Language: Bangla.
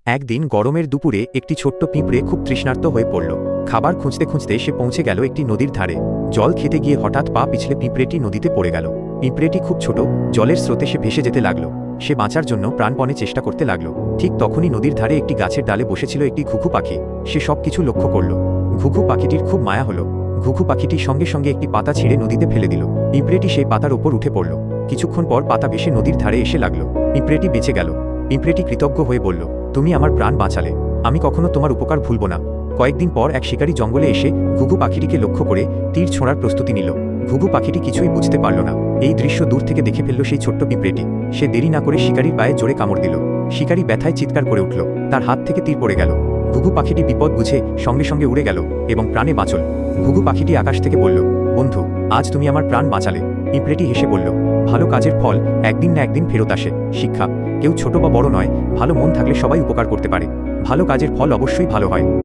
একদিন গরমের দুপুরে একটি ছোট্ট পিঁপড়ে খুব তৃষ্ণার্ত হয়ে পড়ল। খাবার খুঁজতে খুঁজতে সে পৌঁছে গেল একটি নদীর ধারে। জল খেতে গিয়ে হঠাৎ পা পিছলে পিঁপড়েটি নদীতে পড়ে গেল। পিঁপড়েটি খুব ছোট, জলের স্রোতে সে ভেসে যেতে লাগলো। সে বাঁচার জন্য প্রাণপণে চেষ্টা করতে লাগলো। ঠিক তখনই নদীর ধারে একটি গাছের ডালে বসেছিল একটি ঘুঘু পাখি। সে সব কিছু লক্ষ্য করল। ঘুঘু পাখিটির খুব মায়া হলো। ঘুঘু পাখিটি সঙ্গে সঙ্গে একটি পাতা ছিঁড়ে নদীতে ফেলে দিল। পিঁপড়েটি সেই পাতার ওপর উঠে পড়ল। কিছুক্ষণ পর পাতা ভেসে নদীর ধারে এসে লাগলো। পিঁপড়েটি বেঁচে গেল। পিঁপড়েটি কৃতজ্ঞ হয়ে বলল, তুমি আমার প্রাণ বাঁচালে, আমি কখনো তোমার উপকার ভুলব না। কয়েকদিন পর এক শিকারী জঙ্গলে এসে ঘুঘু পাখিটিকে লক্ষ্য করে তীর ছোঁড়ার প্রস্তুতি নিল। ঘুঘু পাখিটি কিছুই বুঝতে পারল না। এই দৃশ্য দূর থেকে দেখে ফেলল সেই ছোট্ট পিঁপড়েটি। সে দেরি না করে শিকারীর পায়ে জোরে কামড় দিল। শিকারী ব্যথায় চিৎকার করে উঠল। তার হাত থেকে তীর পড়ে গেল। ঘুঘু পাখিটি বিপদ বুঝে সঙ্গে সঙ্গে উড়ে গেল এবং প্রাণে বাঁচল। ঘুঘু পাখিটি আকাশ থেকে বলল, বন্ধু, আজ তুমি আমার প্রাণ বাঁচালে। পিঁপড়েটি হেসে বলল, ভালো কাজের ফল একদিন না একদিন ফেরত আসে। শিক্ষা, কেউ ছোট বা বড় নয়, ভালো মন থাকলে সবাই উপকার করতে পারে। ভালো কাজের ফল অবশ্যই ভালো হয়।